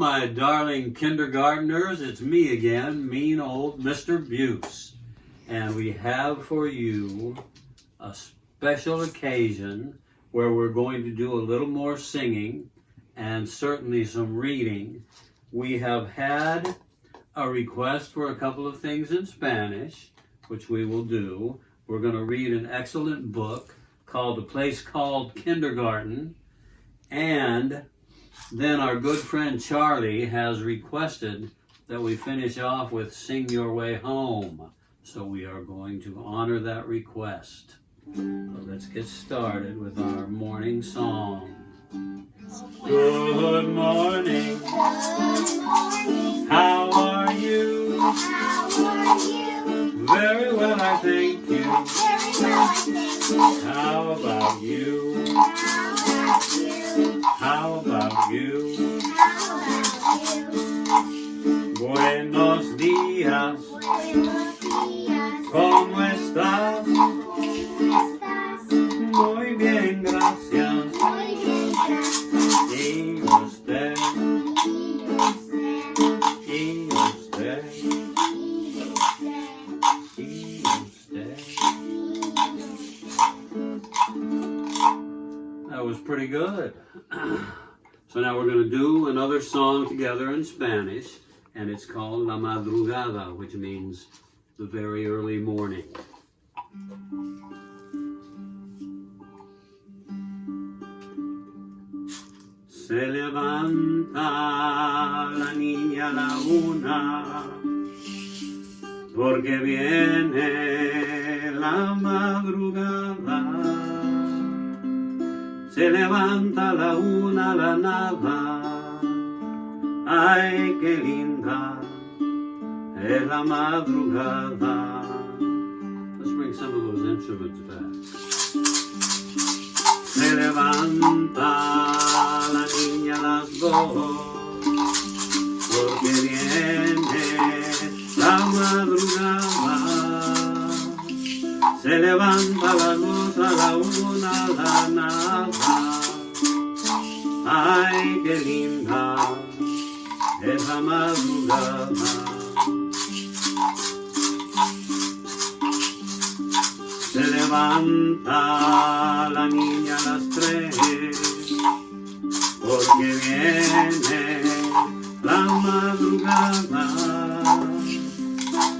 my darling kindergartners. It's me again, mean old Mr. Beus. And we have for you a special occasion where we're going to do a little more singing and certainly some reading. We have had a request for a couple of things in Spanish, which we will do. We're going to read an excellent book called A Place Called Kindergarten. And then our good friend Charlie has requested that we finish off with Sing Your Way Home. So we are going to honor that request. So let's get started with our morning song. Good morning. Good morning. How are you? How are you? Very well, I thank you. Very well, I thank you. How about you? How about you? How about you? How about you? Buenos días. Buenos días. ¿Cómo estás? ¿Cómo estás? Muy bien, gracias. Muy bien, gracias. ¿Y usted? ¿Y usted? ¿Y usted? ¿Y usted? ¿Y usted? That was pretty good. So now we're going to do another song together in Spanish, and it's called La Madrugada, which means the very early morning. Se levanta la niña a la una, porque viene la madrugada. Se levanta la una, la nada. Ay, qué linda es la madrugada. Let's bring some of those instruments back. Se levanta la niña a las dos, porque viene la madrugada. Se levanta a las dos, a la una, a la nada. Ay, qué linda es la madrugada. Se levanta la niña a las tres, porque viene la madrugada.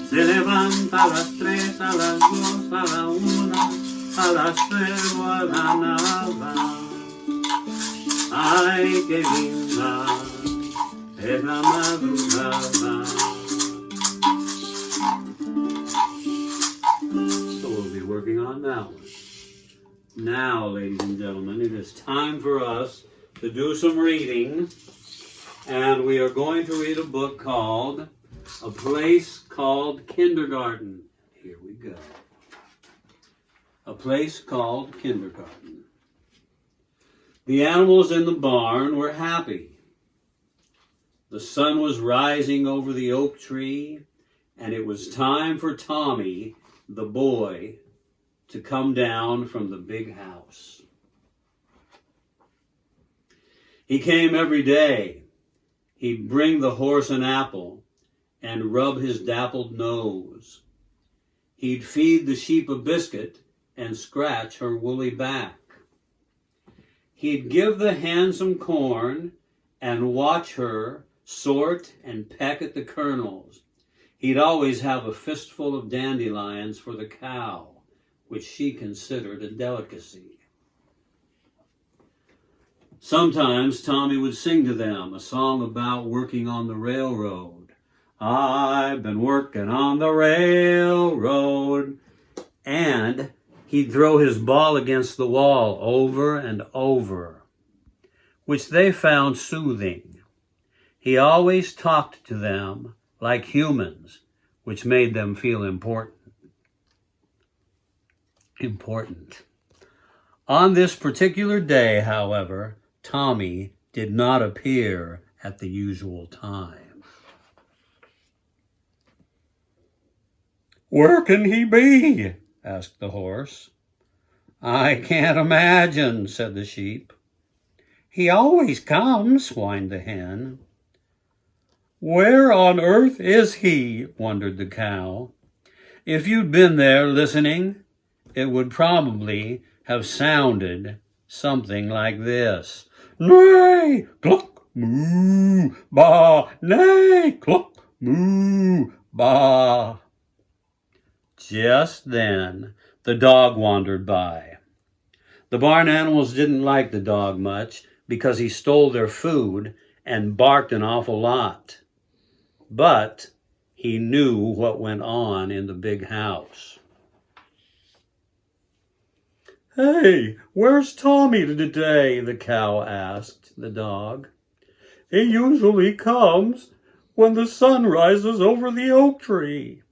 Se levanta a las tres, a las dos, a la una, a las cero, a la nada. Ay, qué linda es la madrugada. So we'll be working on that one. Now, ladies and gentlemen, it is time for us to do some reading. And we are going to read a book called A Place Called Kindergarten. Here we go. A Place Called Kindergarten. The animals in the barn were happy. The sun was rising over the oak tree, and it was time for Tommy, the boy, to come down from the big house. He came every day. He'd bring the horse an apple and rub his dappled nose. He'd feed the sheep a biscuit and scratch her woolly back. He'd give the hen some corn and watch her sort and peck at the kernels. He'd always have a fistful of dandelions for the cow, which she considered a delicacy. Sometimes Tommy would sing to them a song about working on the railroad. I've been working on the railroad. And he'd throw his ball against the wall over and over, which they found soothing. He always talked to them like humans, which made them feel important. On this particular day, however, Tommy did not appear at the usual time. "Where can he be?" asked the horse. "I can't imagine," said the sheep. "He always comes," whined the hen. Where on earth is he? Wondered the cow. If you'd been there listening, it would probably have sounded something like this. Neigh, cluck, moo, ba, neigh, cluck, moo, ba. Just then, the dog wandered by. The barn animals didn't like the dog much because he stole their food and barked an awful lot. But he knew what went on in the big house. Hey, where's Tommy today? The cow asked the dog. He usually comes when the sun rises over the oak tree.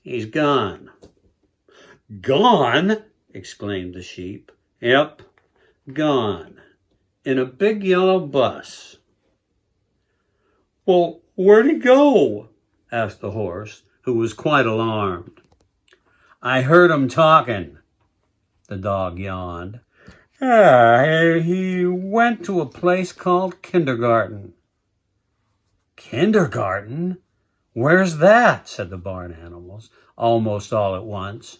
He's gone. Gone? Exclaimed the sheep. Yep, gone. In a big yellow bus. Well, where'd he go? Asked the horse, who was quite alarmed. I heard him talking, the dog yawned. He went to a place called kindergarten. Kindergarten? Where's that? Said the barn animals, almost all at once.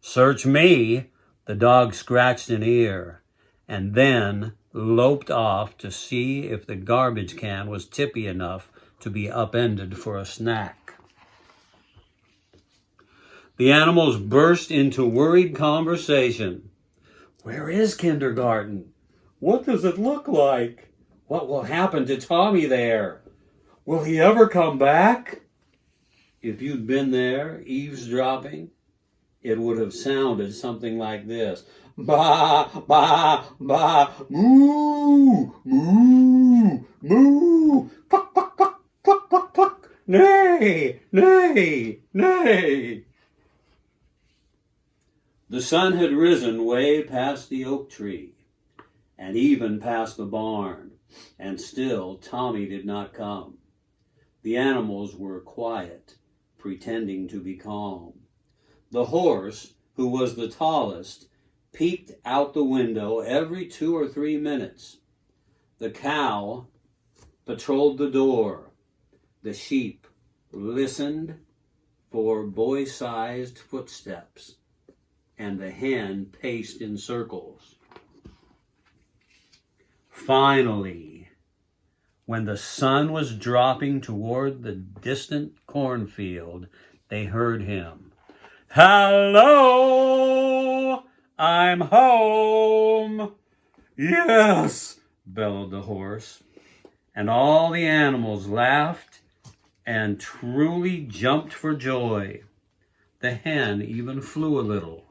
Search me, the dog scratched an ear, and then loped off to see if the garbage can was tippy enough to be upended for a snack. The animals burst into worried conversation. Where is kindergarten? What does it look like? What will happen to Tommy there? Will he ever come back? If you'd been there, eavesdropping, it would have sounded something like this. Ba, ba, ba, moo, moo, moo, cluck, cluck, cluck, cluck, cluck, cluck, neigh, neigh, neigh. The sun had risen way past the oak tree, and even past the barn, and still Tommy did not come. The animals were quiet, pretending to be calm. The horse, who was the tallest, peeked out the window every 2 or 3 minutes. The cow patrolled the door. The sheep listened for boy-sized footsteps, and the hen paced in circles. Finally, when the sun was dropping toward the distant cornfield, they heard him. Hello, I'm home. Yes, bellowed the horse, and all the animals laughed and truly jumped for joy. The hen even flew a little.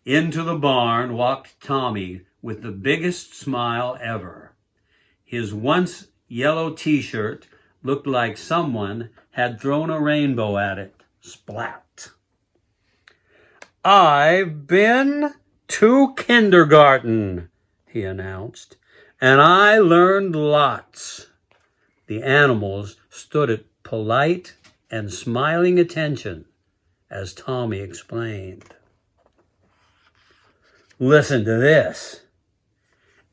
Into the barn walked Tommy with the biggest smile ever. His once yellow t-shirt looked like someone had thrown a rainbow at it. Splat. I've been to kindergarten, he announced, and I learned lots. The animals stood at polite and smiling attention as Tommy explained. Listen to this.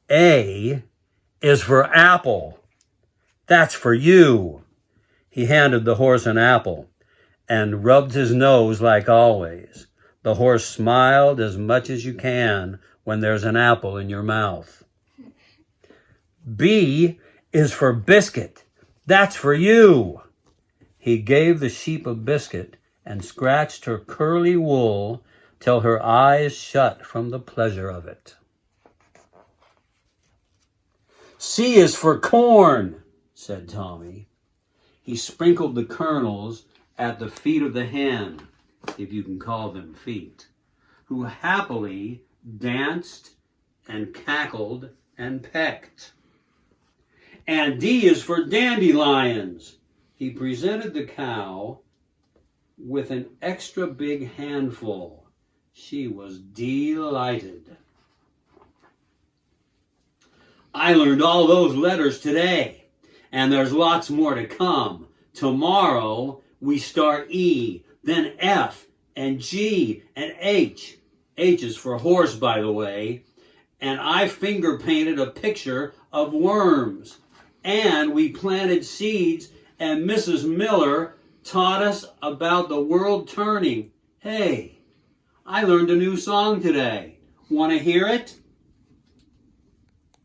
A is for apple. That's for you. He handed the horse an apple and rubbed his nose like always. The horse smiled as much as you can when there's an apple in your mouth. B is for biscuit. That's for you. He gave the sheep a biscuit and scratched her curly wool till her eyes shut from the pleasure of it. C is for corn, said Tommy. He sprinkled the kernels at the feet of the hen, if you can call them feet, who happily danced and cackled and pecked. And D is for dandelions. He presented the cow with an extra big handful. She was delighted. I learned all those letters today, and there's lots more to come. Tomorrow we start E, then F, and G, and H. H is for horse, by the way. And I finger painted a picture of worms. And we planted seeds, and Mrs. Miller taught us about the world turning. Hey, I learned a new song today. Want to hear it?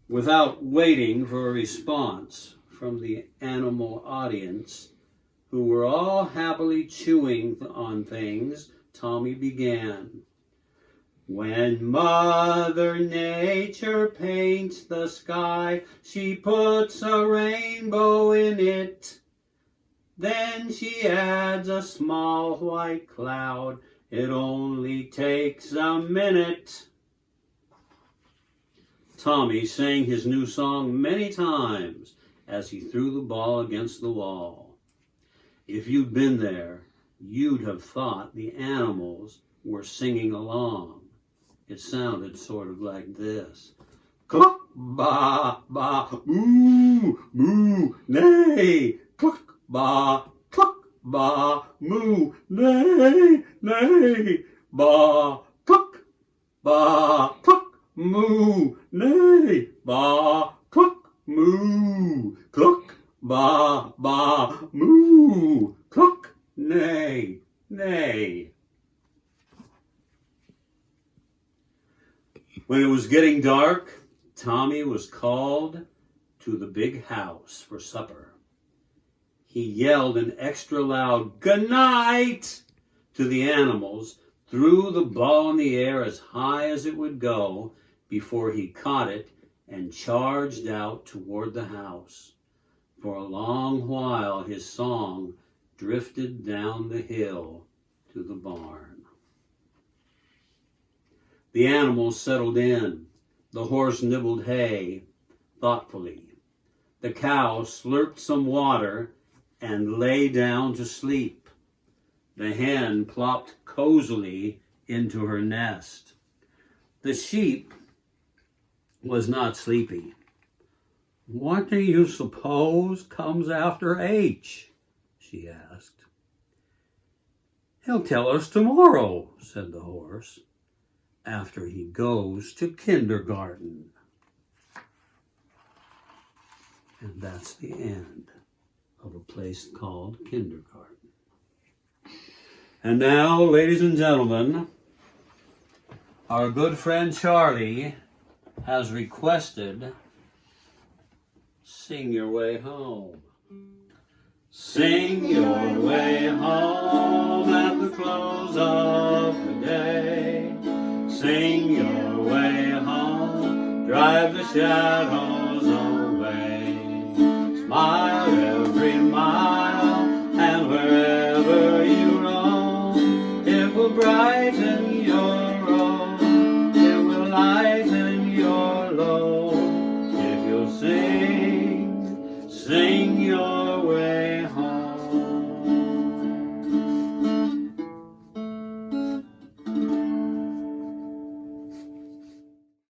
Without waiting for a response from the animal audience, who were all happily chewing on things, Tommy began. When Mother Nature paints the sky, she puts a rainbow in it. Then she adds a small white cloud. It only takes a minute. Tommy sang his new song many times as he threw the ball against the wall. If you'd been there, you'd have thought the animals were singing along. It sounded sort of like this. Cluck, ba, ba, moo, moo, neigh. Cluck, ba, moo, neigh, neigh. Ba, cluck, moo, neigh. Ba, cluck, moo. Cluck, ba, moo. Cluck, neigh, neigh. When it was getting dark, Tommy was called to the big house for supper. He yelled an extra loud "Good night" to the animals, threw the ball in the air as high as it would go before he caught it and charged out toward the house. For a long while his song drifted down the hill to the barn. The animals settled in. The horse nibbled hay thoughtfully. The cow slurped some water and lay down to sleep. The hen plopped cozily into her nest. The sheep was not sleepy. "What do you suppose comes after H?" she asked. "He'll tell us tomorrow," said the horse, "after he goes to kindergarten." And that's the end of A Place Called Kindergarten. And now, ladies and gentlemen, our good friend Charlie has requested Sing Your Way Home. Sing your way home at the close of the day. Sing your way home, drive the shadows away. Smile every mile, and wherever you roam, it will brighten your road, it will lighten your load. If you'll sing your way